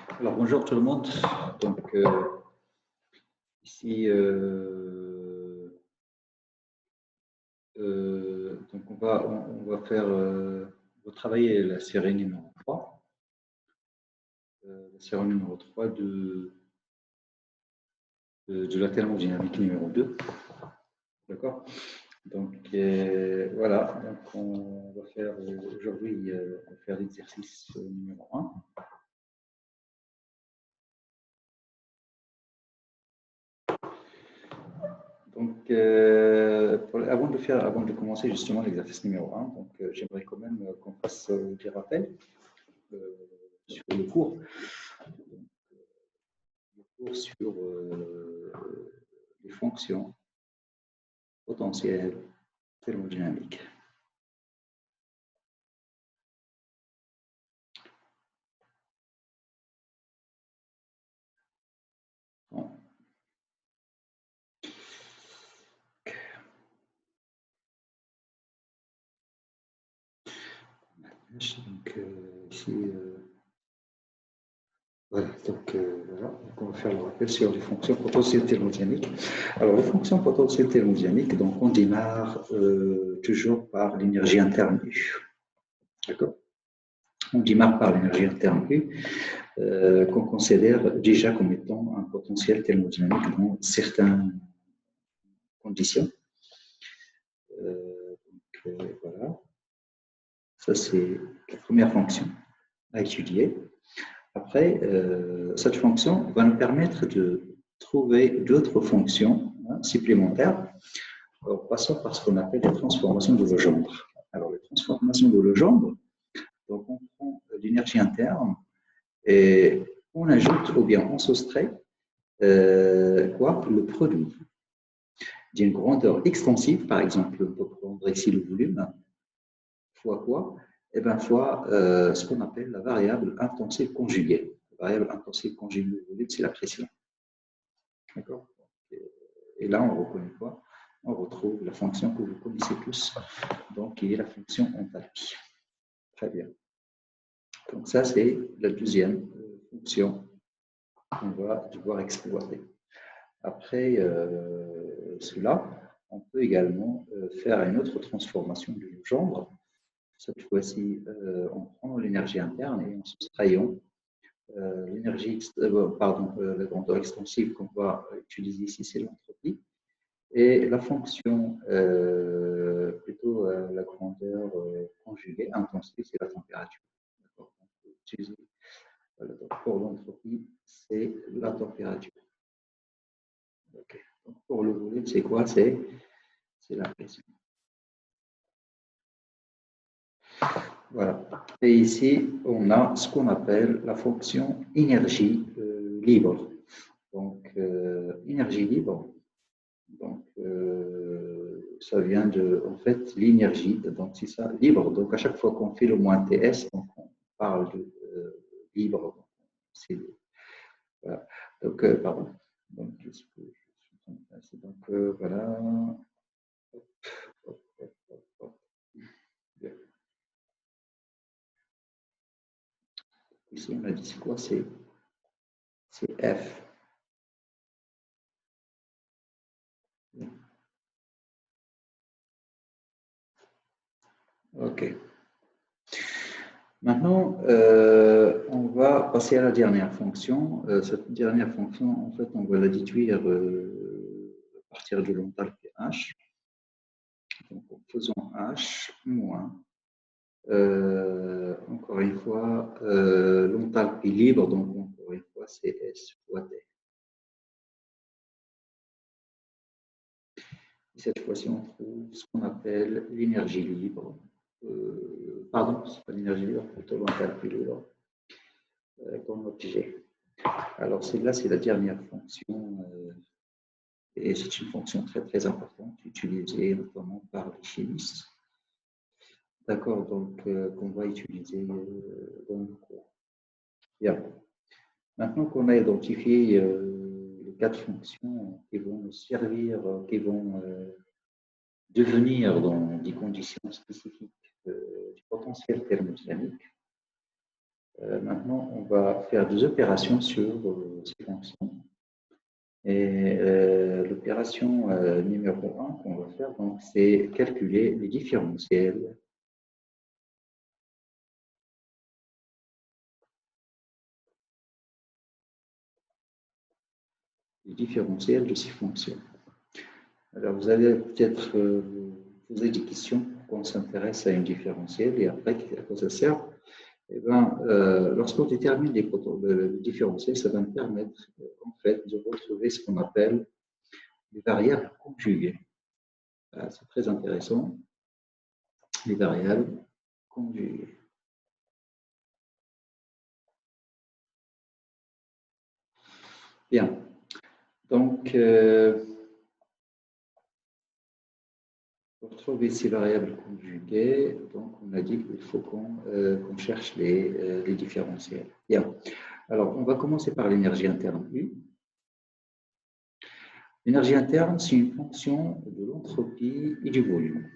Alors bonjour tout le monde. Donc ici, donc on va faire, on va travailler la série numéro 3, la série numéro 3 de la thermodynamique numéro 2. D'accord. Donc voilà, donc on va faire aujourd'hui, on va faire l'exercice numéro 1. Donc, avant de commencer justement l'exercice numéro 1, donc j'aimerais quand même qu'on fasse des rappels sur le cours. Le cours sur les fonctions potentielles thermodynamiques. Bon. Donc, ici, voilà, donc, voilà, donc on va faire le rappel sur les fonctions potentielles thermodynamiques. Alors, les fonctions potentielles thermodynamiques, donc on démarre toujours par l'énergie interne U. D'accord. On démarre par l'énergie interne U, qu'on considère déjà comme étant un potentiel thermodynamique dans certaines conditions. Voilà. Ça, c'est la première fonction à étudier. Après, cette fonction va nous permettre de trouver d'autres fonctions supplémentaires en passant par ce qu'on appelle les transformations de Legendre. Alors, les transformations de Legendre, donc on prend l'énergie interne et on ajoute ou bien on soustrait le produit d'une grandeur extensive, par exemple, on peut prendre ici le volume, fois quoi? Eh bien, fois ce qu'on appelle la variable intensive conjuguée. La variable intensive conjuguée du volume, c'est la pression. D'accord? Et là, on reconnaît quoi? On retrouve la fonction que vous connaissez tous, donc qui est la fonction enthalpie. Très bien. Donc ça, c'est la deuxième fonction qu'on va devoir exploiter. Après cela, on peut également faire une autre transformation de Legendre. Cette fois-ci, en prenant l'énergie interne et en soustrayant la grandeur extensive qu'on va utiliser ici, c'est l'entropie. Et la fonction, plutôt la grandeur conjuguée, intensive, c'est la température. Voilà, donc pour l'entropie, c'est la température. Okay. Donc pour le volume, c'est quoi? C'est la pression. Voilà. Et ici, on a ce qu'on appelle la fonction énergie libre. Donc, énergie libre, donc, ça vient de, en fait, l'énergie, donc c'est ça, libre. Donc, à chaque fois qu'on fait le moins TS, donc on parle de libre. Voilà. Donc, pardon. Donc, voilà. Ici, on a dit c'est quoi? C'est F. OK. Maintenant, on va passer à la dernière fonction. Cette dernière fonction, en fait, on va la déduire à partir de l'enthalpie H. Donc, en faisant H moins, encore une fois, l'enthalpie libre, donc encore une fois, c'est S fois T. Et cette fois-ci, on trouve ce qu'on appelle l'énergie libre. Pardon, ce n'est pas l'énergie libre, plutôt l'enthalpie libre comme objet. Alors, celle-là, c'est la dernière fonction. Et c'est une fonction très, très importante, utilisée notamment par les chimistes. D'accord, donc qu'on va utiliser dans le cours. Bien. Maintenant qu'on a identifié les 4 fonctions qui vont nous servir, qui vont devenir dans des conditions spécifiques du potentiel thermodynamique, Maintenant, on va faire des opérations sur ces fonctions. Et l'opération numéro 1 qu'on va faire, c'est calculer les différentiels de ces fonctions. Alors, vous allez peut-être poser des questions quand on s'intéresse à une différentielle et après, à quoi ça sert. Eh bien, lorsqu'on détermine le différentiel, ça va nous permettre en fait de retrouver ce qu'on appelle les variables conjuguées. C'est très intéressant, les variables conjuguées. Bien, donc, pour trouver ces variables conjuguées, donc on a dit qu'il faut qu'on cherche les différentiels. Bien, alors on va commencer par l'énergie interne U. L'énergie interne, c'est une fonction de l'entropie et du volume.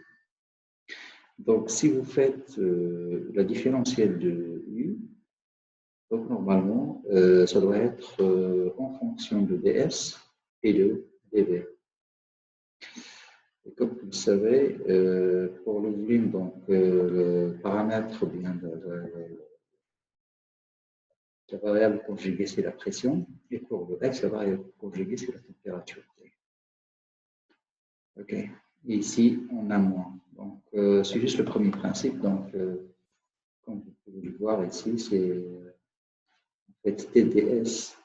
Donc, si vous faites la différentielle de U, donc normalement, ça doit être en fonction de ds et de dv. Et comme vous le savez, pour le volume, donc le paramètre bien la variable conjuguée, c'est la pression, et pour le x, la variable conjuguée, c'est la température. OK. Et ici, on a moins. Donc, c'est juste le premier principe. Donc, comme vous pouvez le voir ici, c'est en fait TDS,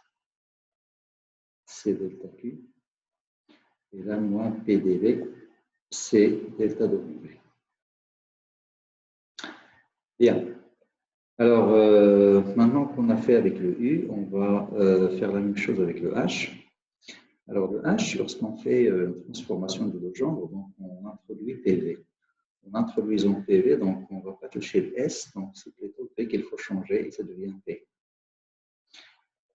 c'est delta Q. Et là, moins PDV, c'est delta W. Bien. Alors, maintenant qu'on a fait avec le U, on va faire la même chose avec le H. Alors, le H, lorsqu'on fait une transformation de Legendre, donc on introduit PV. En introduisant PV, donc on ne va pas toucher le S, donc c'est plutôt P qu'il faut changer et ça devient P.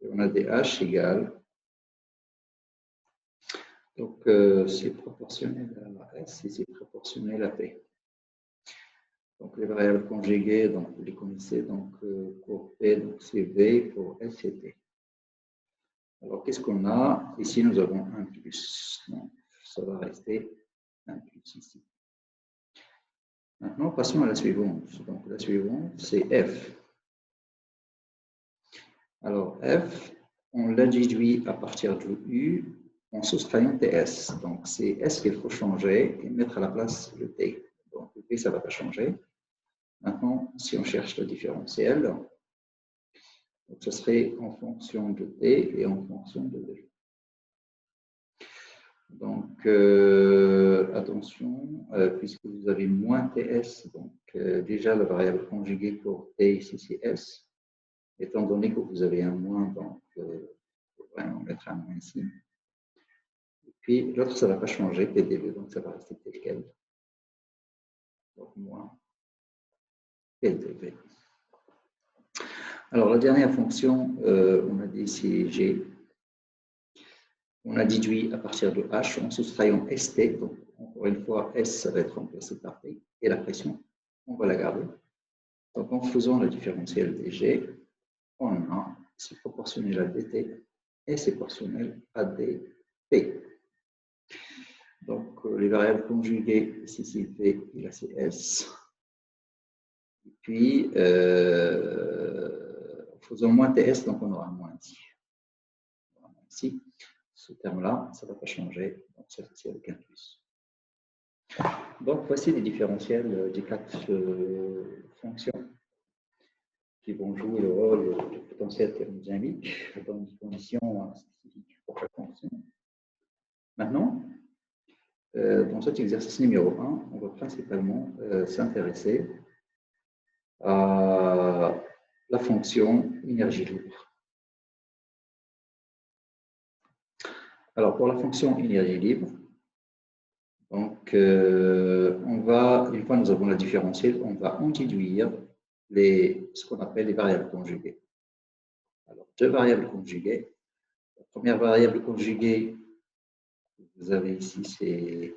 Et on a des H égales, donc c'est proportionnel à S et c'est proportionnel à P. Donc les variables conjuguées, donc vous les connaissez, donc pour P, donc c'est V, pour S, c'est T. Alors qu'est-ce qu'on a? Ici, nous avons un plus. Donc ça va rester un plus ici. Maintenant, passons à la suivante. Donc la suivante, c'est F. Alors F, on l'a déduit à partir de U en soustrayant TS. Donc c'est S qu'il faut changer et mettre à la place le T. Donc le T, ça ne va pas changer. Maintenant, si on cherche le différentiel, donc ce serait en fonction de T et en fonction de V. Donc, attention, puisque vous avez moins TS, donc déjà la variable conjuguée pour T ici c'est S. Étant donné que vous avez un moins, donc il faut vraiment mettre un moins ici. Et puis l'autre, ça ne va pas changer, PDV, donc ça va rester tel quel. Donc moins PDV. Alors la dernière fonction, on a dit ici G. On a déduit à partir de H en soustrayant ST. Donc encore une fois, S, ça va être remplacé par T. Et la pression, on va la garder. Donc en faisant le différentiel des G, on a, c'est proportionnel à dt et c'est proportionnel à dp. Donc les variables conjuguées, ici c'est V et là c'est S. Et puis, en faisant moins TS, donc on aura moins ici. Ici, ce terme-là, ça ne va pas changer, donc ça c'est avec un plus. Donc voici les différentiels des quatre fonctions qui vont jouer le rôle du potentiel thermodynamique dans des conditions spécifiques pour chaque fonction. Maintenant, dans cet exercice numéro 1, on va principalement s'intéresser à la fonction énergie libre. Alors, pour la fonction énergie libre, donc, on va, une fois que nous avons la différentielle, on va en déduire ce qu'on appelle les variables conjuguées. Alors, deux variables conjuguées. La première variable conjuguée, vous avez ici, c'est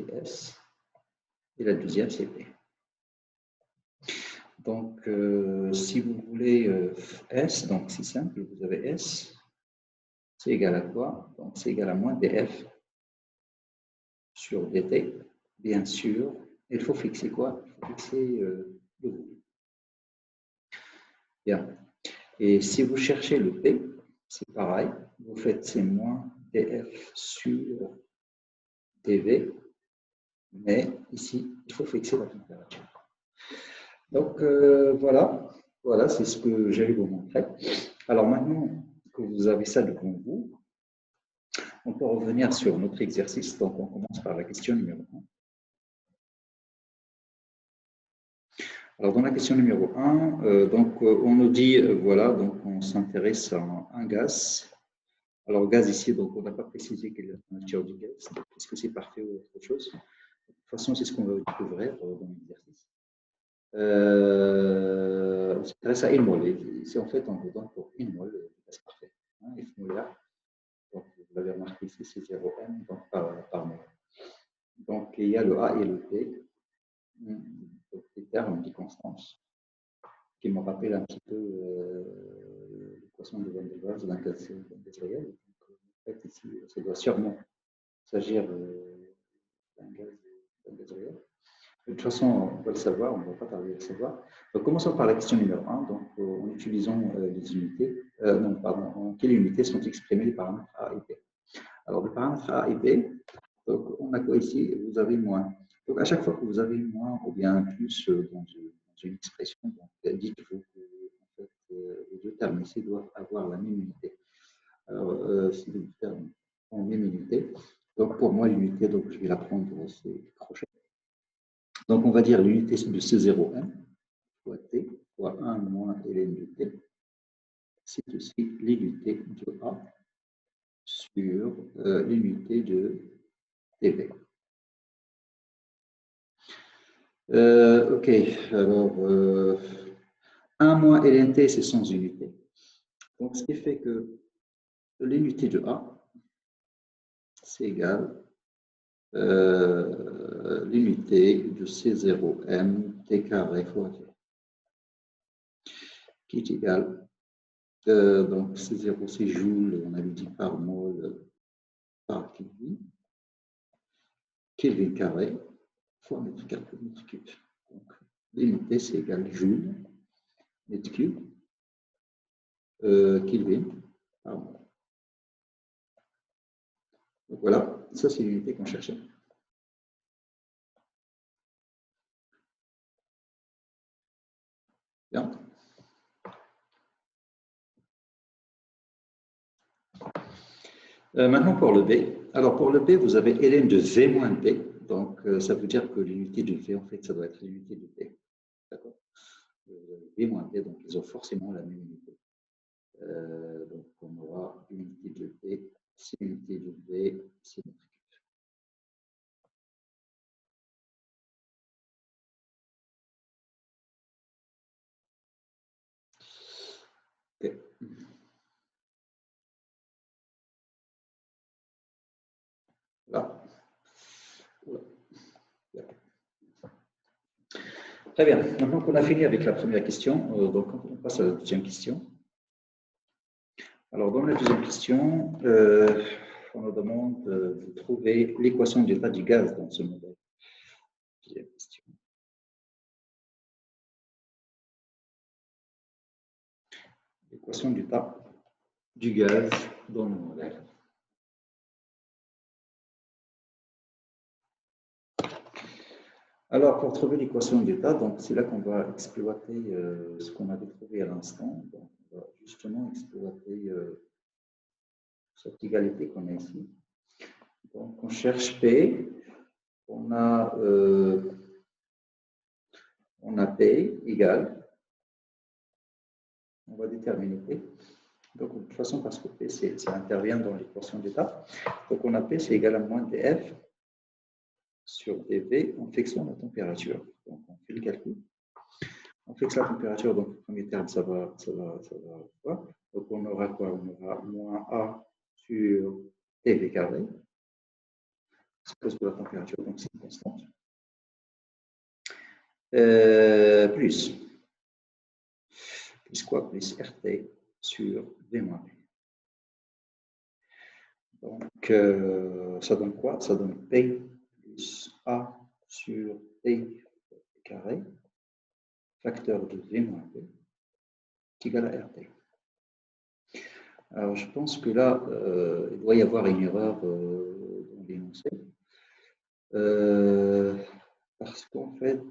S. Et la deuxième, c'est P. Donc, si vous voulez S, donc c'est simple, vous avez S, c'est égal à quoi? Donc, c'est égal à moins df sur dt. Bien sûr, il faut fixer quoi? Il faut fixer le volume. Bien. Et si vous cherchez le P, c'est pareil. Vous faites c'est moins df sur dv, mais ici, il faut fixer la température. Donc, voilà, c'est ce que j'allais vous montrer. Alors maintenant que vous avez ça devant vous, on peut revenir sur notre exercice. Donc, on commence par la question numéro 1. Alors, dans la question numéro 1, on nous dit, voilà, donc on s'intéresse à un gaz. Alors, gaz ici, donc on n'a pas précisé quelle est la nature du gaz. Est-ce que c'est parfait ou autre chose? De toute façon, c'est ce qu'on va découvrir dans l'exercice. On s'intéresse à une mole. C'est en fait, on vous donne pour une mole de gaz parfait. Hein, F molaire. Donc, vous l'avez remarqué ici, c'est 0,m donc par mole. Donc, il y a le A et le P. Donc, des termes de constance qui me rappellent un petit peu l'équation de Van der Waals d'un gaz réel. Donc, en fait, ici, ça doit sûrement s'agir d'un gaz réel. De toute façon, on va le savoir, on ne va pas tarder à le savoir. Donc, commençons par la question numéro 1, donc, en utilisant les unités, non, pardon, en quelles unités sont exprimés les paramètres A et B. Alors, les paramètres A et B, donc, on a quoi ici? Vous avez moins. Donc, à chaque fois que vous avez moins ou bien plus dans une expression, dites-vous que en fait, les deux termes ici doivent avoir la même unité. Alors, si les deux termes ont la même unité, donc pour moi, l'unité, donc je vais la prendre, c'est crochet. Donc, on va dire l'unité de C0M fois T fois 1 moins ln de T. C'est aussi l'unité de A sur l'unité de TV. OK, alors 1 moins lnt, c'est sans unité. Donc, ce qui fait que l'unité de A, c'est égal l'unité de C0M T carré fois T, qui est égal, donc C0, c'est joule, on avait dit par mol par Kelvin, Kelvin carré fois mètre carré mètre cube. Donc, l'unité, c'est égal joule, mètre cube, Kelvin par mol. Donc voilà, ça c'est l'unité qu'on cherchait. Bien. Maintenant pour le B. Alors pour le B, vous avez ln de V moins B. Donc ça veut dire que l'unité de V, en fait, ça doit être l'unité de B. D'accord? V moins B, donc ils ont forcément la même unité. Donc on aura l'unité de B, c'est l'unité de V, c'est notre cube. Okay. Là. Très bien. Maintenant qu'on a fini avec la première question, donc on passe à la deuxième question. Alors, dans la deuxième question, on nous demande de trouver l'équation d'état du gaz dans ce modèle. Deuxième question. L'équation d'état du gaz dans le modèle. Alors, pour trouver l'équation d'état, donc c'est là qu'on va exploiter ce qu'on avait trouvé à l'instant. Donc, on va justement exploiter cette égalité qu'on a ici. Donc, on cherche P. On a P égale. On va déterminer P. Donc, de toute façon, parce que P, ça intervient dans l'équation d'état. Donc, on a P, c'est égal à moins dF sur dV en fixant la température. Donc, on fait le calcul. On fixe la température, donc le premier terme, ça va. Donc, on aura quoi? On aura moins A sur TV carré. C'est parce que la température, donc c'est une constante. Plus. plus quoi? Plus RT sur V moins B. Donc, ça donne quoi? Ça donne P plus A sur P carré, facteur de V moins B, est égal à RT. Alors, je pense que là, il doit y avoir une erreur dans l'énoncé. Parce qu'en fait,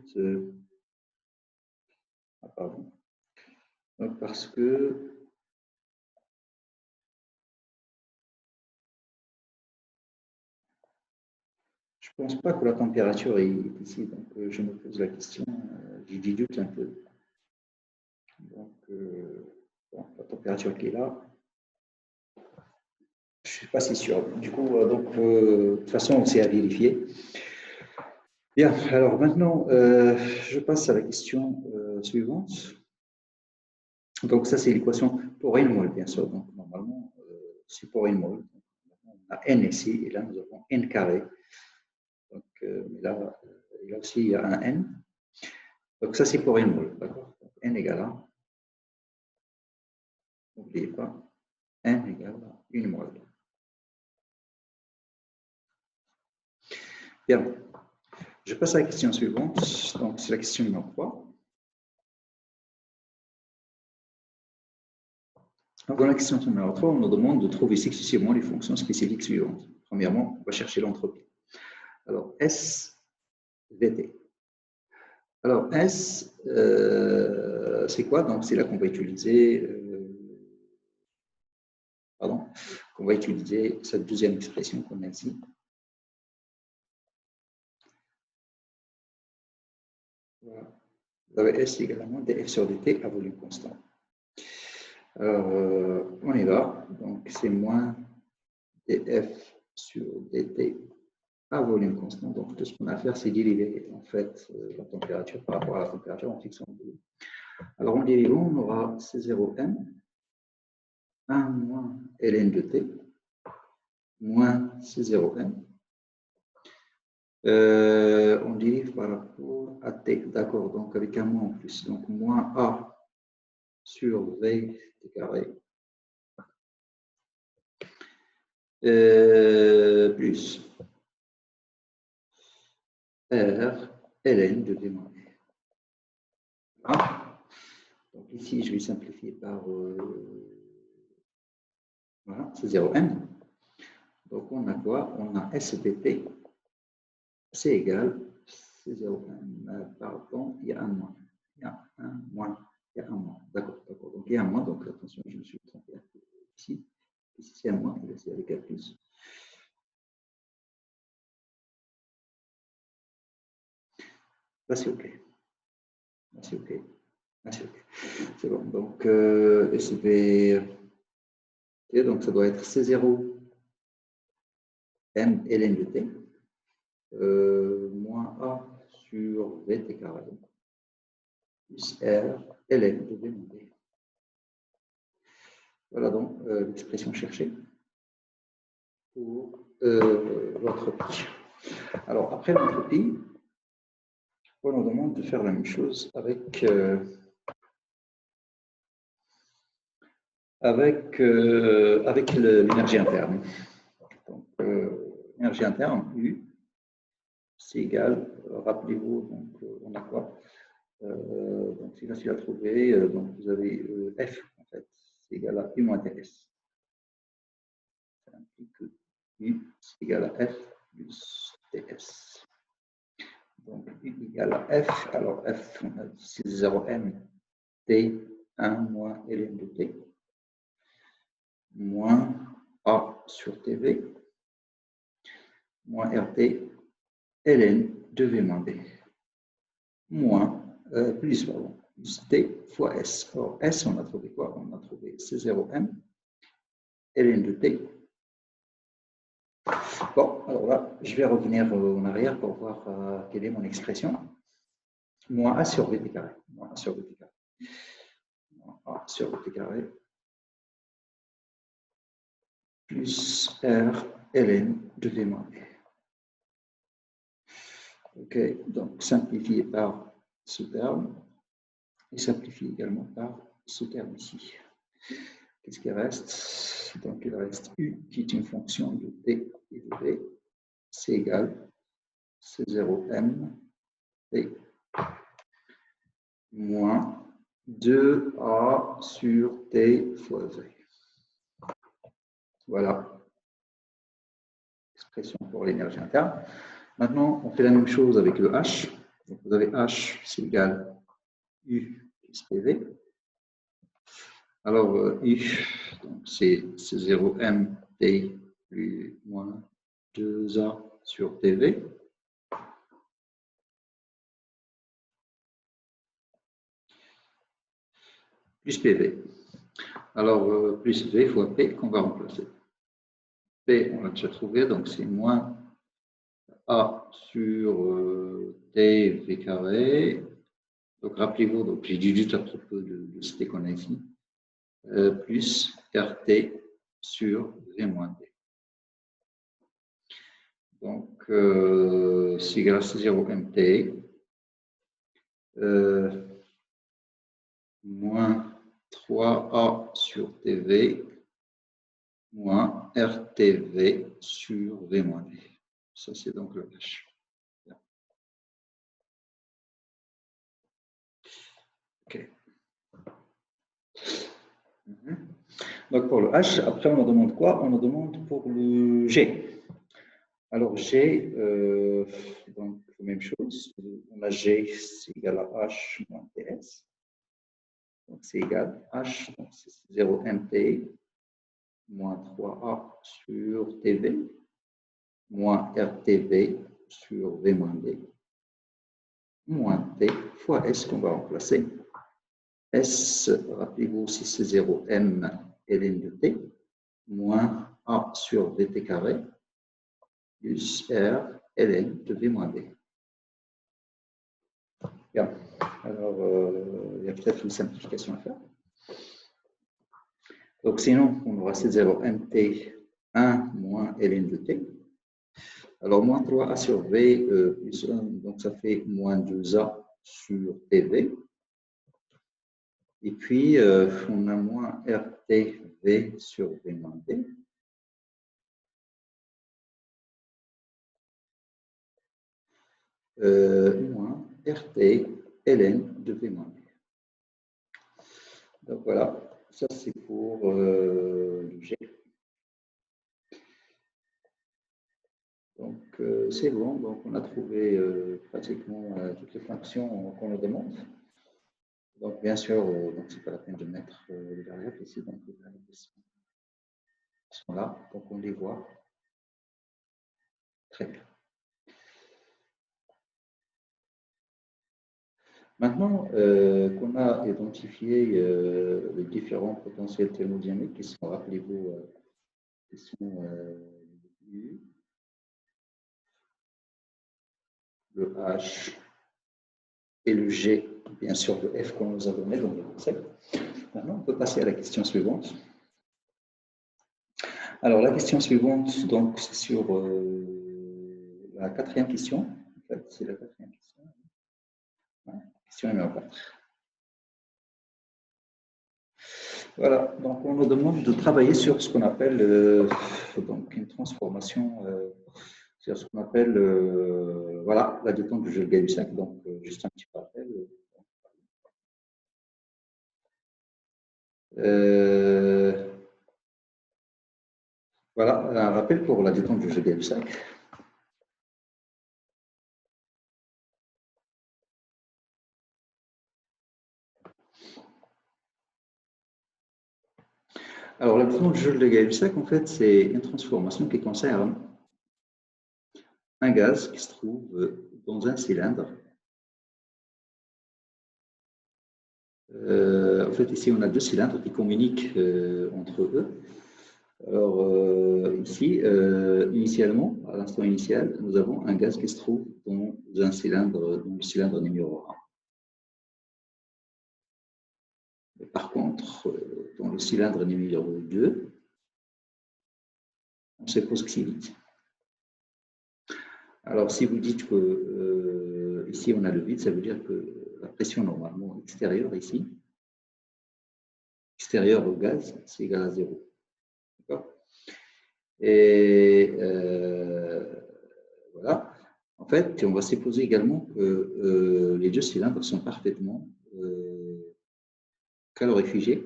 pardon. Parce que je ne pense pas que la température est ici, donc je me pose la question, j'y doute un peu. Donc, bon, la température qui est là, je ne suis pas si sûr. Du coup, de toute façon, c'est à vérifier. Bien, alors maintenant, je passe à la question suivante. Donc, ça, c'est l'équation pour n mol, bien sûr. Donc, normalement, c'est pour n mol. On a n ici, et là, nous avons n carré. Donc, là aussi, il y a un n. Donc, ça, c'est pour n mol. D'accord? N égale à, n'oubliez pas, n égale à 1 mol. Bien. Je passe à la question suivante. Donc, c'est la question numéro 3. Donc, dans la question numéro 3, on nous demande de trouver successivement les fonctions spécifiques suivantes. Premièrement, on va chercher l'entropie. Alors, S, VT. Alors, S, c'est quoi? Donc, c'est là qu'on va utiliser, qu'on va utiliser cette deuxième expression qu'on a ici. Voilà. Vous avez S également df sur dt à volume constant. Alors, on y va. Donc, c'est moins df sur dt à volume constant. Donc, tout ce qu'on a à faire, c'est dériver en fait la température par rapport à la température en fixant le volume. Alors, en dérivant, on aura C0m 1 moins ln de t moins C0m. On dérive par rapport à t, d'accord, donc avec un moins en plus. Donc, moins a sur v t carré plus r ln de v moins b. Ah. Donc ici, je vais simplifier par voilà, c'est 0m. Donc on a quoi? On a SBT, c'est égal, c'est 0m, pardon, il y a un moins. Il y a un moins. Il y a un moins. D'accord, d'accord. Donc il y a un moins, donc attention, je me suis trompé ici. Ici c'est un moins, et là c'est avec un plus. Là c'est OK. Là c'est OK. Là c'est OK. C'est bon. Donc SB. Donc ça doit être C0 M ln de t moins A sur VT carré plus R ln de V moins B. Voilà donc l'expression cherchée pour l'entropie. Alors après l'entropie, on nous demande de faire la même chose avec l'énergie interne. Donc l'énergie interne, U, c'est égal, rappelez-vous, donc on a quoi? Donc c'est facile à trouver, donc vous avez F en fait, c'est égal à U moins TS. Ça implique que U c'est égal à F plus TS. Donc U égale à F, alors F c'est 0M T 1 moins ln de T moins A sur TV moins RT ln de V moins B moins plus T fois S. Or S, on a trouvé quoi? On a trouvé C0M ln de T. Bon, alors là, je vais revenir en arrière pour voir quelle est mon expression. Moins A sur VT carré. Moins A sur VT carré. Moins A sur VT carré. Plus R ln de V moins B. Ok, donc simplifié par ce terme et simplifié également par ce terme ici. Qu'est-ce qui reste? Donc, il reste U qui est une fonction de T et de V. C'est égal C0M T moins 2A sur T fois V. Voilà l'expression pour l'énergie interne. Maintenant, on fait la même chose avec le H. Donc, vous avez H, c'est égal U plus PV. Alors, U, c'est 0M T plus moins 2A sur TV. Plus PV. Alors, plus V fois P qu'on va remplacer. P, on l'a déjà trouvé, donc c'est moins A sur T V carré. Donc, rappelez-vous, donc j'ai dit juste à propos de ce T qu'on a ici, plus RT sur V moins T. Donc, c'est égal à 0 MT moins 3A sur TV moins RTV sur V moins V. Ça, c'est donc le H. OK. Donc, pour le H, après, on nous demande quoi? On nous demande pour le G. Alors, G, donc, même chose. On a G, c'est égal à H moins TS. Donc, c'est égal à H, donc c'est 0 MT moins 3A sur TV moins RTV sur V moins D moins T fois S qu'on va remplacer. S, rappelez-vous, si c'est 0 M ln de T moins A sur VT carré plus R ln de V moins D. Bien. Alors, il y a peut-être une simplification à faire. Donc, sinon, on aura C0 MT 1 moins ln de T. Alors, moins 3A sur V plus 1, donc ça fait moins 2A sur TV. Et puis, on a moins RTV sur V moins D. Moins RT ln de V moins D. Donc, voilà, ça c'est pour le G. Donc, c'est bon. Donc, on a trouvé pratiquement toutes les fonctions qu'on nous demande. Donc, bien sûr, ce n'est pas la peine de mettre les variables ici. Donc, les variables sont là. Donc, on les voit. Très bien. Maintenant qu'on a identifié les différents potentiels thermodynamiques qui sont, rappelez-vous, qui sont le H et le G, bien sûr le F qu'on nous a donné dans le concept. Maintenant, on peut passer à la question suivante. Alors, la question suivante, donc, c'est sur la quatrième question. En fait, c'est la quatrième question. Ouais, question numéro 4. Voilà, donc on nous demande de travailler sur ce qu'on appelle donc une transformation, sur ce qu'on appelle voilà, la détente du jeu de Gay-Lussac. Donc, juste un petit rappel. Voilà, un rappel pour la détente du jeu de Gay-Lussac. Alors, la détente du jeu de Gay-Lussac, en fait, c'est une transformation qui concerne un gaz qui se trouve dans un cylindre. En fait, ici, on a deux cylindres qui communiquent entre eux. Alors, ici, initialement, à l'instant initial, nous avons un gaz qui se trouve dans un cylindre, dans le cylindre numéro 1. Et par contre, dans le cylindre numéro 2, on suppose que c'est vide. Alors, si vous dites que ici, on a le vide, ça veut dire que la pression normalement extérieure ici extérieur au gaz, c'est égal à 0. D'accord? Et voilà. En fait, on va supposer également que les deux cylindres sont parfaitement calorifugés.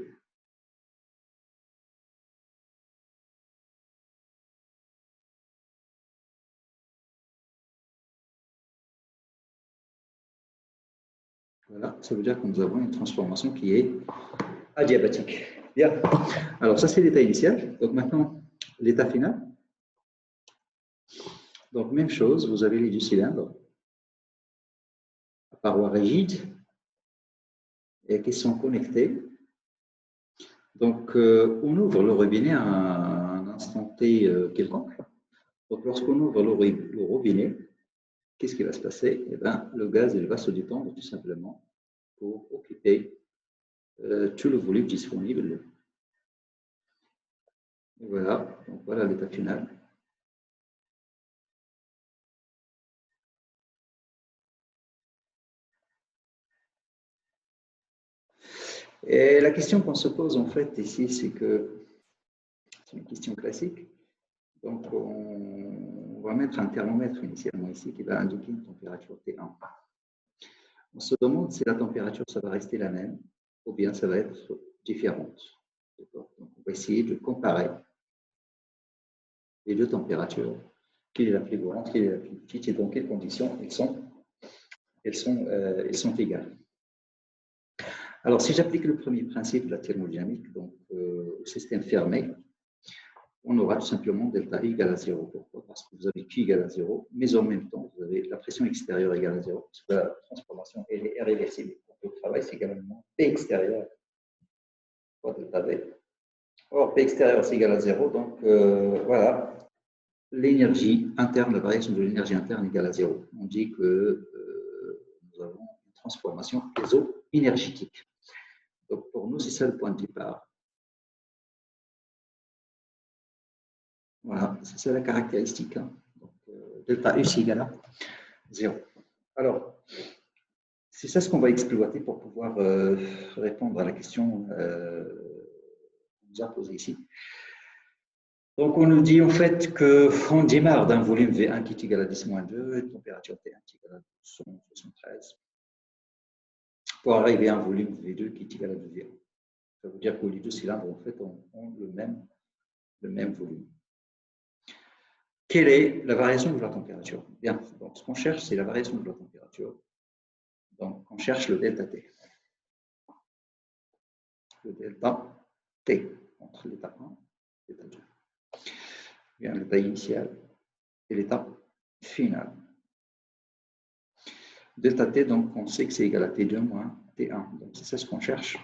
Voilà, ça veut dire que nous avons une transformation qui est adiabatique. Bien. Alors, ça, c'est l'état initial. Donc, maintenant, l'état final. Donc, même chose, vous avez les deux cylindres à parois rigides et qui sont connectés. Donc, on ouvre le robinet à un instant T quelconque. Donc, lorsqu'on ouvre le robinet, qu'est-ce qui va se passer? Eh bien, le gaz il va se détendre tout simplement pour occuper tout le volume disponible. Et voilà, donc voilà l'état final. Et la question qu'on se pose en fait ici, c'est que c'est une question classique. Donc, on va mettre un thermomètre initialement ici qui va indiquer une température T1. On se demande si la température, ça va rester la même ou bien ça va être différente. Donc, on va essayer de comparer les deux températures. Quelle est la plus grande, quelle est la plus petite et dans quelles conditions elles sont égales. Alors, si j'applique le premier principe de la thermodynamique, donc au système fermé, on aura tout simplement delta I égale à 0. Pourquoi? Parce que vous avez Q égale à 0, mais en même temps, vous avez la pression extérieure égale à 0, parce que la transformation elle est irréversible. Donc, le travail, c'est également P extérieur fois delta V. Or, P extérieur, c'est égal à 0, donc voilà, l'énergie interne, la variation de l'énergie interne égale à 0. On dit que nous avons une transformation iso-énergétique. Donc, pour nous, c'est ça le point de départ. Voilà, c'est ça la caractéristique. Hein. Donc, delta U, c'est égal à 0. Alors, c'est ça ce qu'on va exploiter pour pouvoir répondre à la question qu'on nous a posée ici. Donc, on nous dit en fait qu'on démarre d'un volume V1 qui est égal à 10-2 et température T1 qui est égal à 273 pour arriver à un volume V2 qui est égal à 2V1. Ça veut dire que les deux cylindres en fait ont le même volume. Quelle est la variation de la température? Bien, donc ce qu'on cherche, c'est la variation de la température. Donc, on cherche le delta T. Le delta T entre l'état 1 et l'état 2. Bien, l'état initial et l'état final. Delta T, donc, on sait que c'est égal à T2 moins T1. Donc, c'est ça ce qu'on cherche.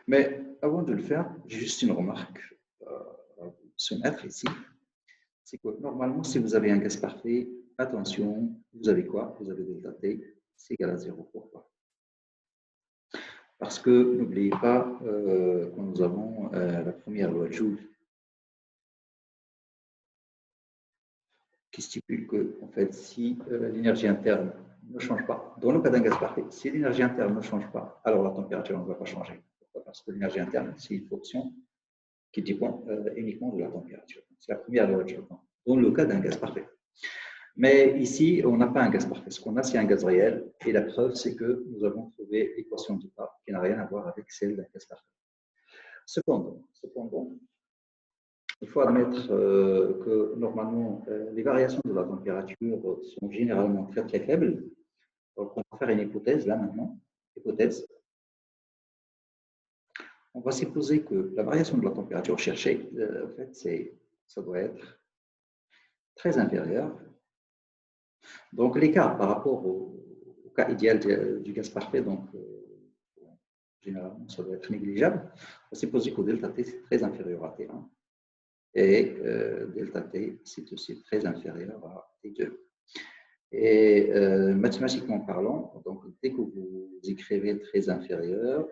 Mais avant de le faire, j'ai juste une remarque à vous soumettre ici. C'est que normalement, si vous avez un gaz parfait, attention, vous avez quoi? Vous avez delta T, c'est égal à 0. Pourquoi? Parce que n'oubliez pas que nous avons la première loi de Joule qui stipule que, en fait, si l'énergie interne ne change pas, dans le cas d'un gaz parfait, si l'énergie interne ne change pas, alors la température ne va pas changer. Pourquoi? Parce que l'énergie interne, c'est une fonction qui dépend uniquement de la température. C'est la première loi de Joule, dans le cas d'un gaz parfait. Mais ici, on n'a pas un gaz parfait. Ce qu'on a, c'est un gaz réel. Et la preuve, c'est que nous avons trouvé l'équation du pas qui n'a rien à voir avec celle d'un gaz parfait. Cependant, il faut admettre que normalement, les variations de la température sont généralement très très faibles. Donc, on va faire une hypothèse là maintenant. Hypothèse. On va supposer que la variation de la température cherchée, en fait, ça doit être très inférieur. Donc, l'écart par rapport au cas idéal du gaz parfait, donc généralement, ça doit être négligeable. On va supposer que delta T, c'est très inférieur à T1. Et delta T, c'est aussi très inférieur à T2. Et mathématiquement parlant, donc, dès que vous écrivez très inférieur,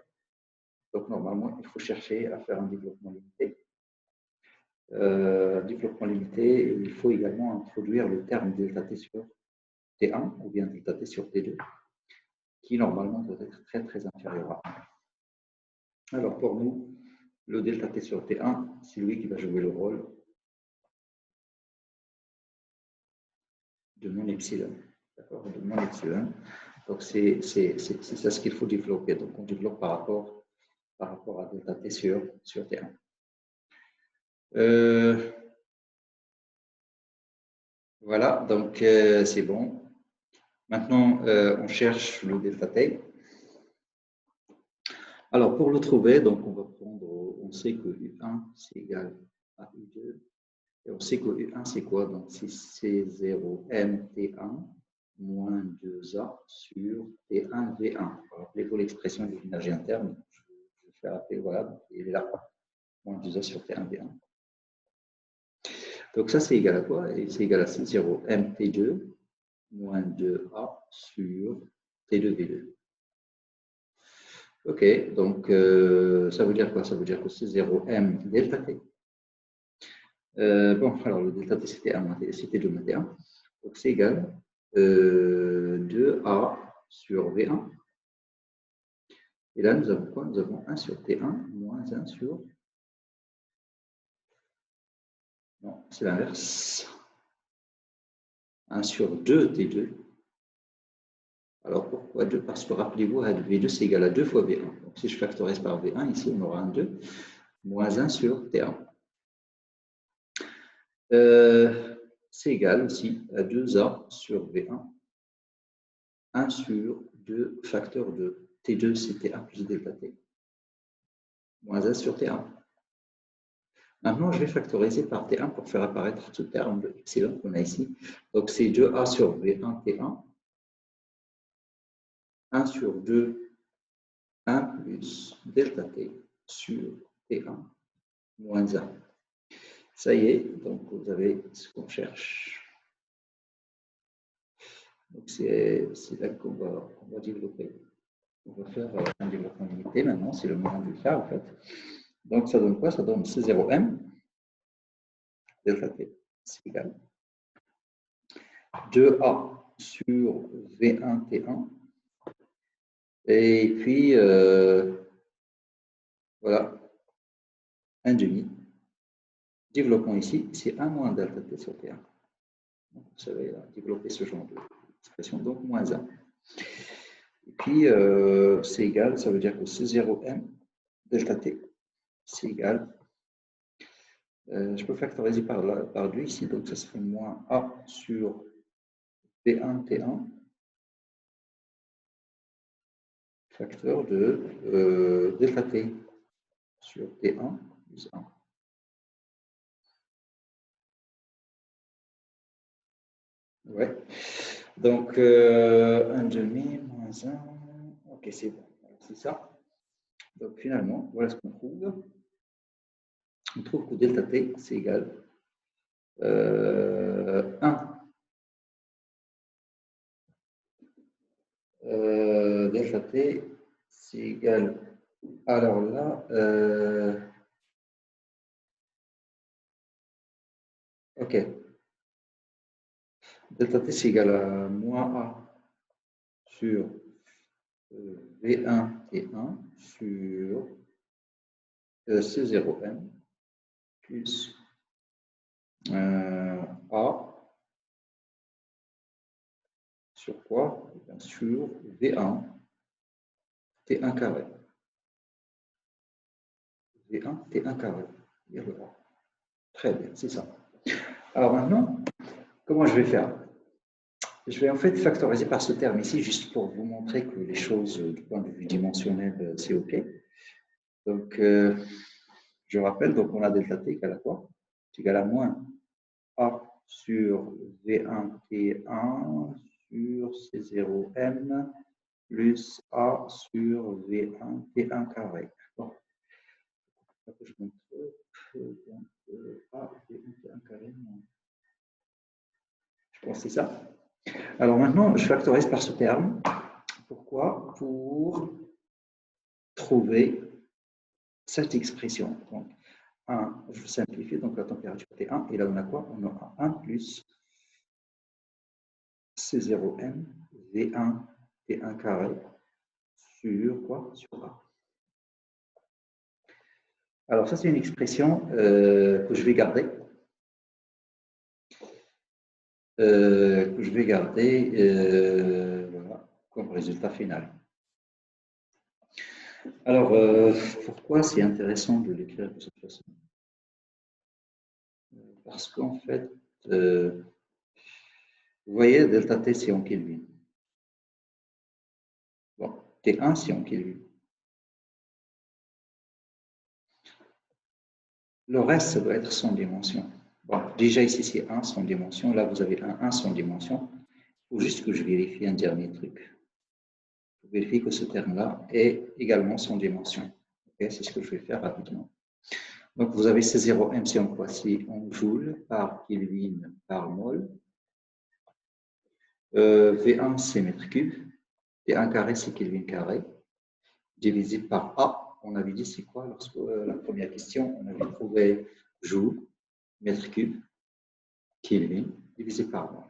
donc normalement, il faut chercher à faire un développement limité. Développement limité, il faut également introduire le terme delta T sur T1 ou bien delta T sur T2, qui normalement doit être très très inférieur à 1. Alors pour nous, le delta T sur T1, c'est lui qui va jouer le rôle de mon epsilon. D'accord? De mon epsilon. Donc c'est ça ce qu'il faut développer. Donc on développe par rapport à delta T sur T1. Voilà, donc c'est bon. Maintenant, on cherche le delta T. Alors, pour le trouver, donc on va prendre, on sait que U1 c'est égal à U2. Et on sait que U1 c'est quoi? Donc c'est C0MT1 moins 2A sur T1V1. Rappelez-vous l'expression de l'énergie interne. Je vais faire appel, voilà, donc il est là, moins 2A sur T1V1. Donc ça c'est égal à quoi? Et c'est égal à C0MT2 moins 2A sur T2V2. Ok, donc ça veut dire quoi? Ça veut dire que c'est 0M delta T. Bon, alors le delta T c'était 1 c'était 2 moins T1. Donc c'est égal 2A sur V1. Et là nous avons quoi? Nous avons 1 sur T1 moins 1 sur. Non, c'est l'inverse. 1 sur 2 T2. Alors pourquoi 2? Parce que rappelez-vous, V2 c'est égal à 2 fois V1. Donc si je factorise par V1, ici on aura un 2 moins 1 sur T1. C'est égal aussi à 2A sur V1, 1 sur 2 facteur de T2, c'est T1 plus delta T, moins 1 sur T1. Maintenant, je vais factoriser par T1 pour faire apparaître ce terme de epsilon qu'on a ici. Donc, c'est 2A sur V1 T1, 1 sur 2, 1 plus delta T sur T1, moins 1. Ça y est, donc vous avez ce qu'on cherche. Donc, c'est là qu'on va développer. On va faire un développement limité maintenant, c'est le moment de le faire en fait. Donc ça donne quoi? Ça donne C0M delta T, c'est égal 2A sur V1 T1. Et puis, voilà, 1 demi. Développement ici, c'est 1 moins delta T sur T1. Donc, vous savez développer ce genre d'expression, donc moins 1. Et puis, c'est égal, ça veut dire que C0M delta T, c'est égal. Je peux factoriser par 2 ici, donc ça serait moins A sur T1 T1 facteur de delta T sur T1 plus 1. Ouais. Donc, 1 demi moins 1. Ok, c'est bon. C'est ça. Donc, finalement, voilà ce qu'on trouve. On trouve que delta T, c'est égal 1. Delta T, c'est égal. Alors là, ok. Delta T, c'est égal à moins A sur V1 T1 sur C0M plus A sur quoi? Sur V1 T1 carré. V1 T1 carré. Très bien, c'est ça. Alors maintenant, comment je vais faire? Je vais en fait factoriser par ce terme ici, juste pour vous montrer que les choses du point de vue dimensionnel, c'est OK. Donc, je rappelle, donc on a delta T égale à quoi? C'est égal à moins A sur V1 T1 sur C0M plus A sur V1 T1 carré. Bon. Je montre A V1 T1 carré. Je pense que c'est ça. Alors maintenant, je factorise par ce terme. Pourquoi? Pour trouver cette expression. Donc, 1, je simplifie, donc la température T1, et là on a quoi? On aura 1 plus C0M V1 T1 carré sur quoi? Sur A. Alors, ça, c'est une expression que je vais garder. Voilà, comme résultat final. Alors, pourquoi c'est intéressant de l'écrire de cette façon? Parce qu'en fait, vous voyez, delta T, c'est en Kelvin. Bon, T1, c'est en Kelvin. Le reste, ça doit être sans dimension. Bon, déjà ici, c'est 1 sans dimension. Là, vous avez un 1 sans dimension. Il faut juste que je vérifie un dernier truc. Je vérifie que ce terme-là est également sans dimension. Okay, c'est ce que je vais faire rapidement. Donc, vous avez C0M, c'est en quoi? C'est en joule par Kelvin par mol. V1, c'est mètre cube. T1 carré, c'est Kelvin carré. Divisé par A, on avait dit c'est quoi lorsque la première question, on avait trouvé joule, mètre cube, Kelvin, divisé par mol.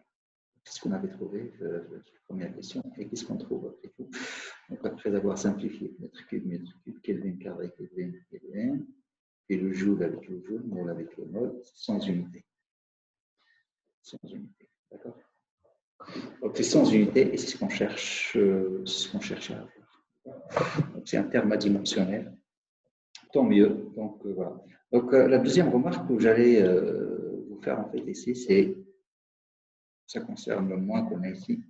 C'est ce qu'on avait trouvé la première question. Et qu'est-ce qu'on trouve après tout? Donc, après avoir simplifié, mètre cube, Kelvin carré, Kelvin, et le joule avec le joule, mol avec le mol, sans unité. Sans unité, d'accord? Donc, c'est sans unité et c'est ce qu'on cherche, à avoir. Donc, c'est un terme adimensionnel. Tant mieux. Donc, voilà. Donc, la deuxième remarque que j'allais vous faire en fait ici, c'est, ça concerne le moins qu'on a ici.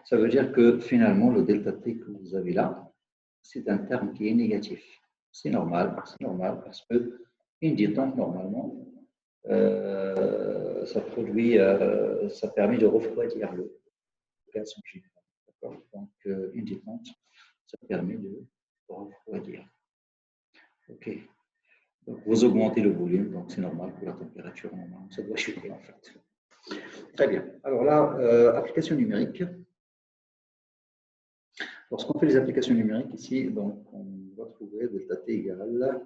Ça veut dire que finalement, le delta T que vous avez là, c'est un terme qui est négatif. C'est normal parce que une détente, normalement, ça produit, ça permet de refroidir le gaz en général. Donc, une détente, ça permet de refroidir. OK. Donc, vous augmentez le volume, donc c'est normal que la température normale, ça doit chuter en fait. Très bien. Alors là, application numérique. Lorsqu'on fait les applications numériques ici, donc on va trouver delta T égale.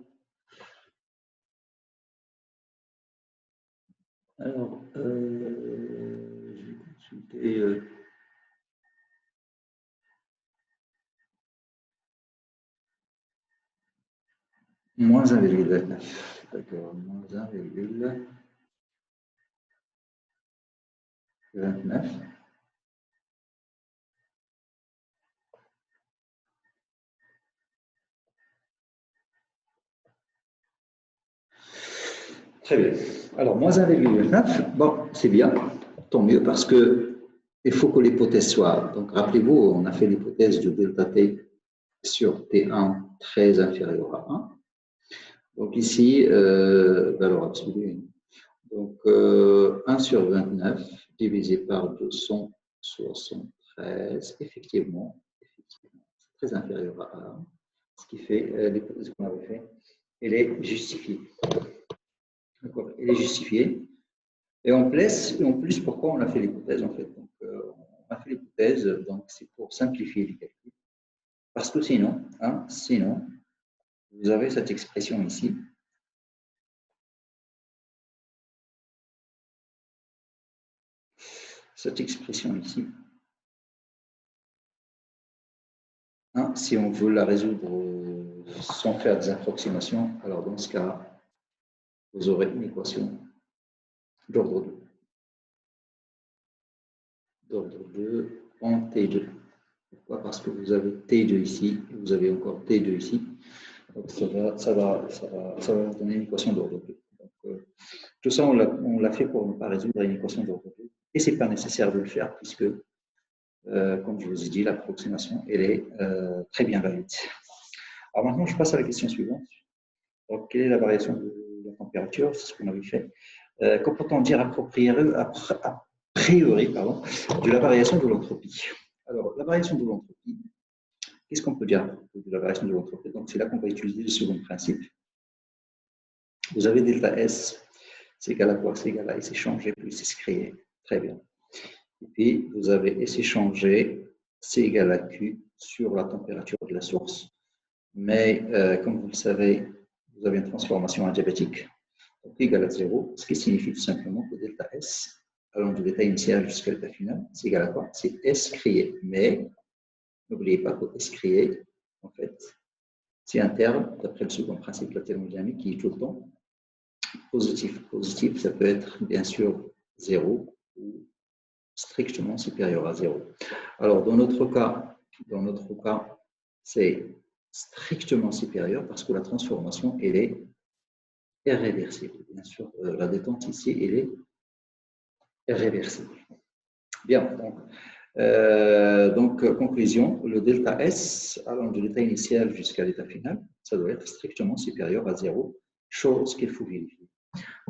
Alors, je vais consulter. Moins 1,29. D'accord, moins 1,29. Très bien. Alors, moins 1,9, bon, c'est bien, tant mieux, parce que il faut que l'hypothèse soit. Donc, rappelez-vous, on a fait l'hypothèse de delta T sur T1 très inférieur à 1. Donc, ici, valeur absolue. Donc, 1 sur 29 divisé par 273, effectivement, c'est très inférieur à 1. Ce qui fait, l'hypothèse qu'on avait fait, elle est justifiée. D'accord, elle est justifiée. Et en plus, pourquoi on a fait l'hypothèse en fait? Donc, on a fait l'hypothèse, donc c'est pour simplifier les calculs. Parce que sinon, vous avez cette expression ici. Cette expression ici. Si on veut la résoudre sans faire des approximations, alors dans ce cas, vous aurez une équation d'ordre 2. D'ordre 2 en T2. Pourquoi? Parce que vous avez T2 ici et vous avez encore T2 ici. Donc ça va vous donner une équation d'ordre 2. Donc, tout ça, on l'a fait pour ne pas résoudre une équation d'ordre 2. Et ce n'est pas nécessaire de le faire puisque, comme je vous ai dit, l'approximation, elle est très bien valide. Alors maintenant, je passe à la question suivante. Donc, quelle est la variation de la température? C'est ce qu'on avait fait. Que peut-on dire a priori de la variation de l'entropie? Alors, la variation de l'entropie, qu'est-ce qu'on peut dire de la variation de l'entropie? Donc, c'est là qu'on va utiliser le second principe. Vous avez delta S, c'est égal à quoi? C'est égal à S échangé plus S créé. Très bien. Et puis, vous avez S échangé, c'est égal à Q sur la température de la source. Mais, comme vous le savez, vous avez une transformation adiabatique, donc égal à 0, ce qui signifie tout simplement que delta S, allant de l'état initial jusqu'à l'état final, c'est égal à quoi? C'est S créé. Mais, n'oubliez pas que S créé, en fait, C'est un terme, d'après le second principe de la thermodynamique, qui est tout le temps positif. Positif, ça peut être bien sûr 0 ou strictement supérieur à 0. Alors, dans notre cas, c'est strictement supérieur parce que la transformation, elle est irréversible. Bien sûr, la détente ici, elle est irréversible. Bien, donc, conclusion, le delta S allant de l'état initial jusqu'à l'état final, ça doit être strictement supérieur à 0, chose qu'il faut vérifier.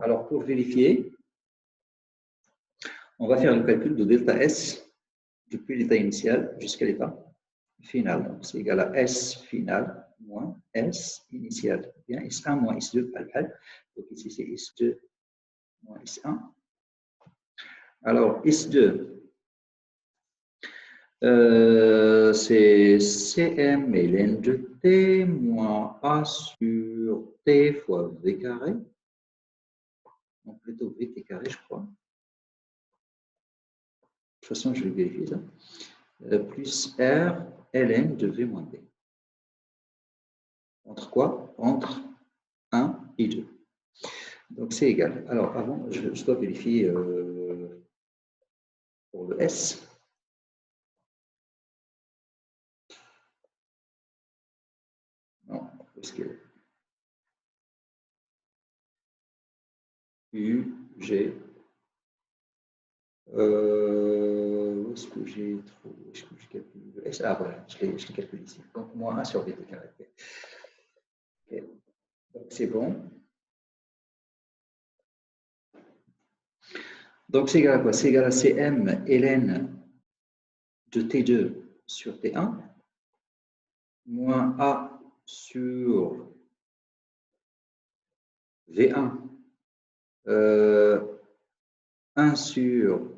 Alors, pour vérifier, on va faire le calcul de delta S depuis l'état initial jusqu'à l'état final. Donc, c'est égal à S final moins S initial. Bien, S1 moins S2, donc ici c'est S2 moins S1. Alors, S2, c'est Cm ln de T moins A sur T fois V carré. Donc, plutôt VT carré, je crois. De toute façon, je vais vérifier ça. Plus R ln de V moins D. Entre quoi? Entre 1 et 2. Donc, c'est égal. Alors, avant, je dois vérifier pour le S. Non, parce que U, G. Où est-ce que j'ai trouvé? Est-ce que je calcule le S? Ah, voilà, je l'ai calculé ici. Donc, moins 1 sur VT carré. Okay. Donc, c'est bon. Donc, c'est égal à quoi? C'est égal à Cm ln de T2 sur T1 moins A sur V1 1 sur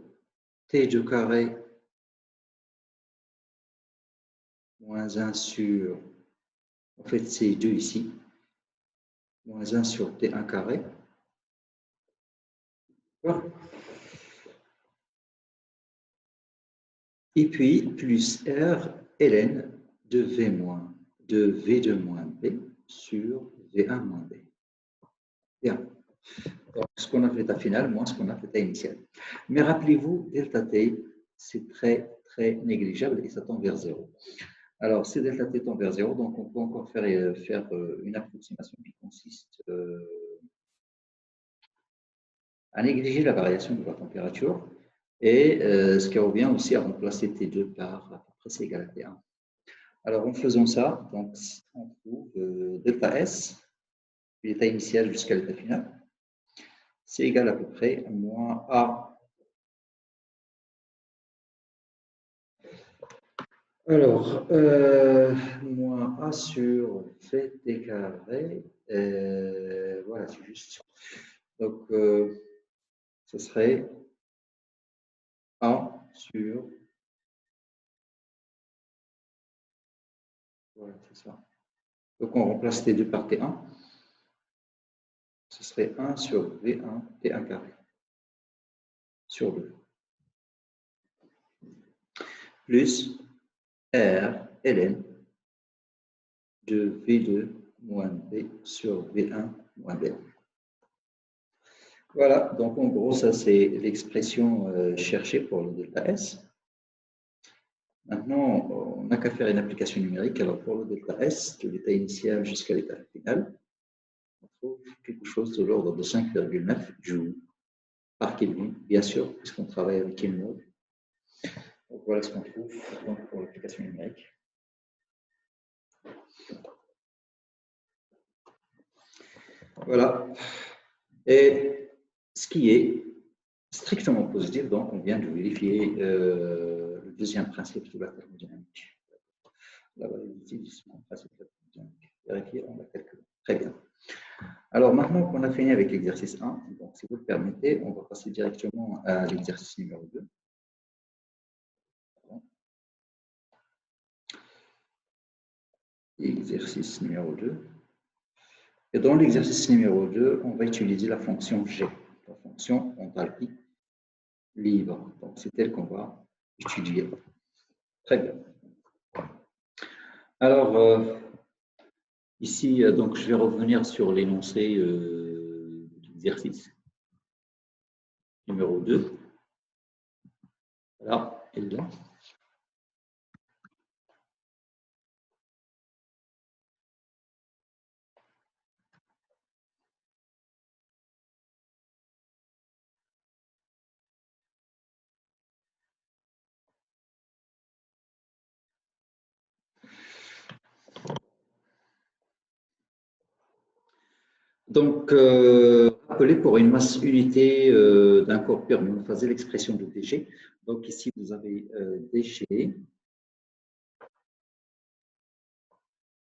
T2 carré moins 1 sur, en fait c'est 2 ici, moins 1 sur T1 carré. Et puis plus R ln de V moins, de V2 moins B sur V1 moins B. Bien. Donc, ce qu'on a fait l'état final moins ce qu'on a fait l'état initial. Mais rappelez-vous, delta T, c'est très, très négligeable et ça tend vers 0. Alors, si delta T tend vers 0, donc on peut encore faire une approximation qui consiste à négliger la variation de la température et ce qui revient aussi à remplacer T2 par à peu près c'est égal à T1. Alors, en faisant ça, donc, on trouve delta S, l'état initial jusqu'à l'état final, c'est égal à peu près à moins A. Alors, moins A sur VT carré, voilà, c'est juste. Donc, ce serait A sur, voilà, c'est ça. Donc, on remplace T2 par T1. Ce serait 1 sur V1 T1 carré sur 2. Plus R ln de V2 moins B sur V1 moins B. Voilà, donc en gros, ça c'est l'expression cherchée pour le delta S. Maintenant, on n'a qu'à faire une application numérique. Alors pour le delta S, de l'état initial jusqu'à l'état final, on trouve quelque chose de l'ordre de 5,9 joules par Kelvin, bien sûr, puisqu'on travaille avec Kelvin. Donc voilà ce qu'on trouve donc, pour l'application numérique. Voilà. Et ce qui est strictement positif, donc on vient de vérifier le deuxième principe de la thermodynamique. La validité du second principe de la thermodynamique. Vérifier, on l'a calculé. Très bien. Alors maintenant qu'on a fini avec l'exercice 1, donc si vous le permettez, on va passer directement à l'exercice numéro 2. Exercice numéro 2. Et dans l'exercice numéro 2, on va utiliser la fonction G, la fonction enthalpie libre. Donc, c'est elle qu'on va étudier. Très bien. Alors, Ici, donc, je vais revenir sur l'énoncé d'exercice numéro 2. Voilà, et là. Donc, rappelez pour une masse unité d'un corps permis, on faisait l'expression de dg. Donc, ici, vous avez dg.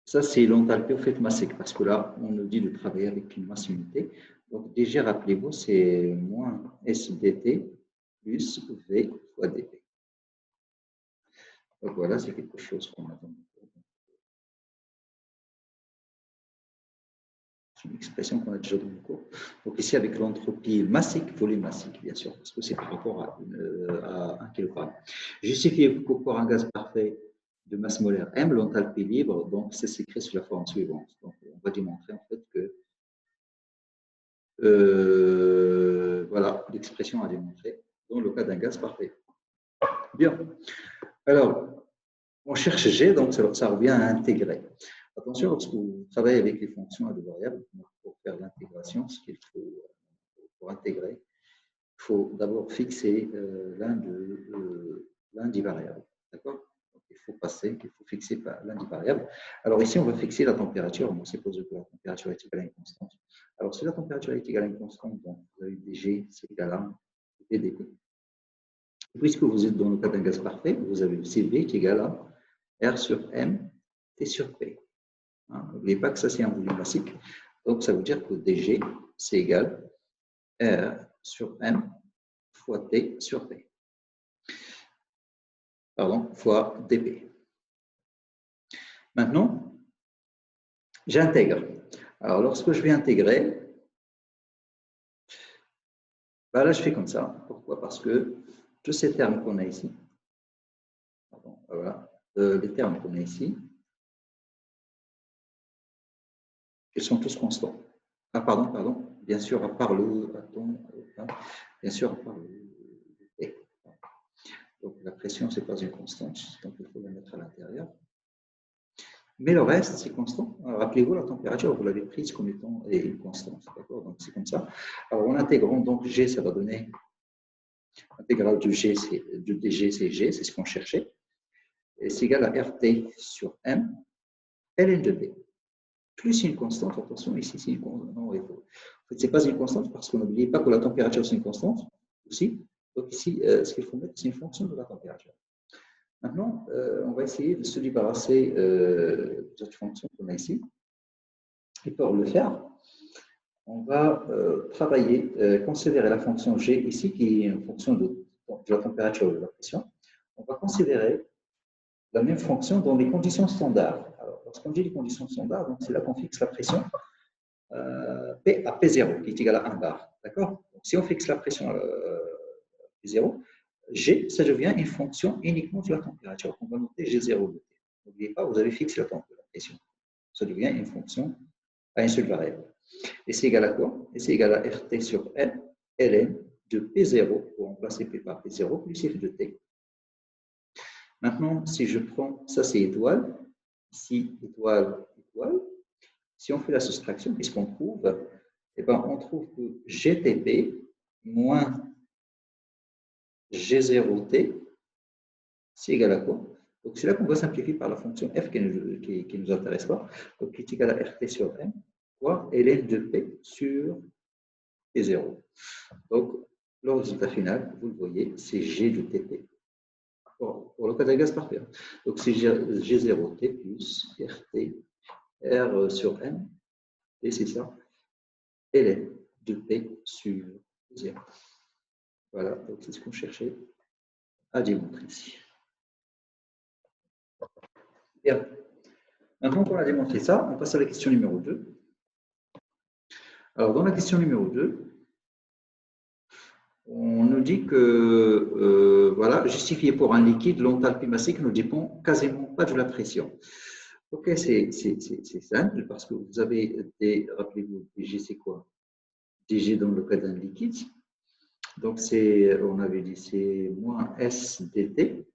Ça, c'est l'enthalpie au fait massique, parce que là, on nous dit de travailler avec une masse unité. Donc, dg, rappelez-vous, c'est moins SDT plus V fois dP. Donc, voilà, c'est quelque chose qu'on a. C'est une expression qu'on a déjà dans le cours. Donc ici, avec l'entropie massique, volume massique, bien sûr, parce que c'est par rapport à 1 kg. Justifier qu'au corps un gaz parfait de masse molaire M, l'enthalpie libre, donc c'est écrit sous la forme suivante. Donc on va démontrer en fait que voilà, l'expression à démontrer dans le cas d'un gaz parfait. Bien. Alors, on cherche G, donc ça revient à intégrer. Attention, lorsque vous travaillez avec les fonctions à deux variables, pour faire l'intégration, ce qu'il faut pour intégrer, il faut d'abord fixer l'un des variables. D'accord? Il faut fixer l'un des variables. Alors ici, on va fixer la température. On suppose que la température est égale à une constante. Alors si la température est égale à une constante, donc vous avez dG, c'est égal à dP. Puisque vous êtes dans le cas d'un gaz parfait, vous avez CV qui est égal à R sur M, T sur P. N'oubliez pas que ça, c'est un volume massique. Donc, ça veut dire que dG, c'est égal à R sur M fois T sur P. Pardon, fois dP. Maintenant, j'intègre. Alors, lorsque je vais intégrer, ben là, je fais comme ça. Pourquoi? Parce que tous ces termes qu'on a ici, pardon, voilà, les termes qu'on a ici, ils sont tous constants. Ah, pardon, bien sûr, à part le, bien sûr, à part le P. Donc, la pression, ce n'est pas une constante, donc il faut la mettre à l'intérieur. Mais le reste, c'est constant. Rappelez-vous, la température, vous l'avez prise comme étant une constante. D'accord? Donc, c'est comme ça. Alors, en intégrant, donc, G, ça va donner l'intégrale de G, de dG, c'est G, c'est ce qu'on cherchait. Et c'est égal à RT sur M, ln de B. Plus une constante, attention, ici, c'est une constante. Non, en fait, ce n'est pas une constante parce qu'on n'oublie pas que la température, c'est une constante aussi. Donc, ici, ce qu'il faut mettre, c'est une fonction de la température. Maintenant, on va essayer de se débarrasser de cette fonction qu'on a ici. Et pour le faire, on va travailler, considérer la fonction G ici, qui est une fonction de la température et de la pression. On va considérer la même fonction dans les conditions standards. Alors, lorsqu'on dit les conditions standards, c'est là qu'on fixe la pression P à P0, qui est égale à 1 bar. D'accord? Si on fixe la pression P0, G, ça devient une fonction uniquement de la température. On va noter G0 de T. N'oubliez pas, vous avez fixé la pression. Ça devient une fonction à une seule variable. Et c'est égal à quoi? Et c'est égal à RT sur L, ln de P0, pour remplacer P par P0, plus F de T. Maintenant, si je prends, ça c'est étoile, ici étoile, étoile. Si on fait la soustraction, qu'est-ce qu'on trouve? Eh bien, on trouve que GTP moins G0T, c'est égal à quoi? Donc, c'est là qu'on va simplifier par la fonction f qui ne nous intéresse pas, donc qui est égal à RT sur M, fois ln de P sur P0. Donc, le résultat final, vous le voyez, c'est G de TP. Pour le cas d'un gaz parfait. Donc, c'est G0T plus RT, R sur M, et c'est ça, ln de P sur 0. Voilà, donc c'est ce qu'on cherchait à démontrer ici. Bien. Maintenant qu'on a démontré ça, on passe à la question numéro 2. Alors, dans la question numéro 2, on nous dit que, voilà, justifié pour un liquide, l'enthalpie massique ne dépend quasiment pas de la pression. Ok, c'est simple parce que vous avez des, rappelez-vous, DG c'est quoi? DG dans le cas d'un liquide. Donc, on avait dit, c'est moins S dt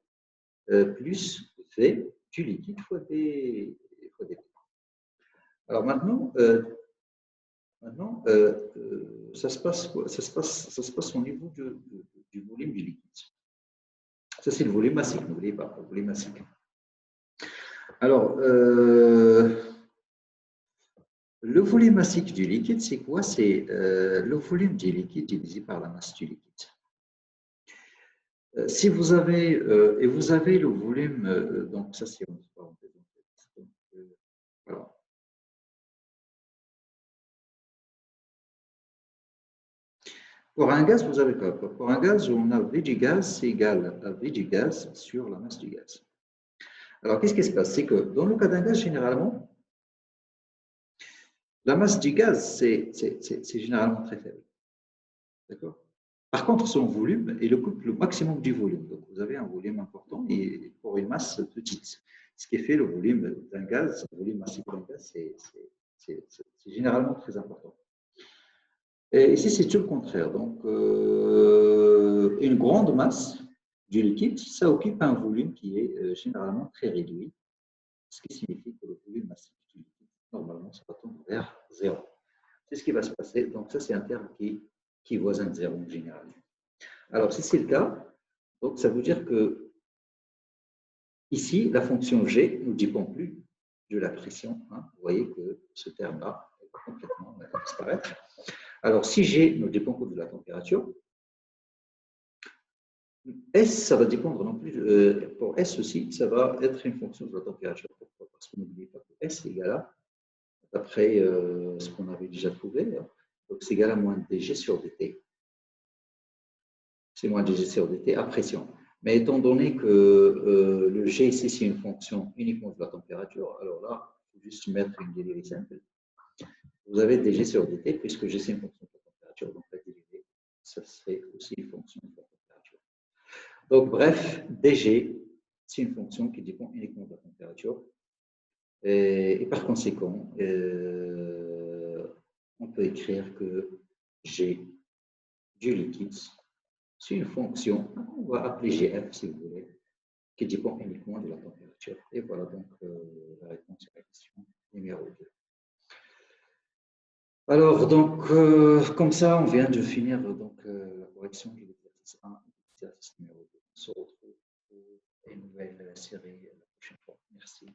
plus V du liquide fois dt. Alors maintenant ça se passe au niveau du volume du liquide. Ça, c'est le volume massique, n'oubliez pas, le volume massique. Alors, le volume massique du liquide, c'est quoi? C'est le volume du liquide divisé par la masse du liquide. Si vous avez, et vous avez le volume, donc ça c'est entre parenthèses. Donc, voilà. Pour un gaz, vous avez quoi? Pour un gaz, on a V du gaz, c'est égal à V du gaz sur la masse du gaz. Alors, qu'est-ce qui se passe? C'est que dans le cas d'un gaz, généralement, la masse du gaz, c'est généralement très faible. D'accord? Par contre, son volume est le couple maximum du volume. Donc, vous avez un volume important et pour une masse petite. Ce qui fait le volume d'un gaz, le volume massif d'un gaz, c'est généralement très important. Et ici, c'est tout le contraire. Donc, une grande masse du liquide, ça occupe un volume qui est généralement très réduit, ce qui signifie que le volume massif du liquide, normalement, ça va tendre vers zéro. C'est ce qui va se passer. Donc, ça, c'est un terme qui est voisin de zéro en général. Alors, si c'est le cas, donc ça veut dire que ici, la fonction G ne dépend plus de la pression. Hein. Vous voyez que ce terme-là est complètement disparaître. Alors, si G ne dépend que de la température, S, ça va dépendre non plus. Pour S aussi, ça va être une fonction de la température. Pourquoi? Parce que n'oubliez pas que S est égal à, d'après ce qu'on avait déjà trouvé, donc c'est égal à moins dg sur dt. C'est moins dg sur dt à pression. Mais étant donné que le G ici, c'est une fonction uniquement de la température, alors là, il faut juste mettre une dérivée simple. Vous avez dg sur dt, puisque G, c'est une fonction de la température, donc la dérivée, ça serait aussi une fonction de la température. Donc, bref, dg, c'est une fonction qui dépend uniquement de la température. Et par conséquent, on peut écrire que G du liquide, c'est une fonction, on va appeler GF si vous voulez, qui dépend uniquement de la température. Et voilà donc la réponse à la question numéro 2. Alors, donc, comme ça, on vient de finir donc, la correction de l'exercice 1 et l'exercice numéro 2. On se retrouve pour une nouvelle série la prochaine fois. Merci.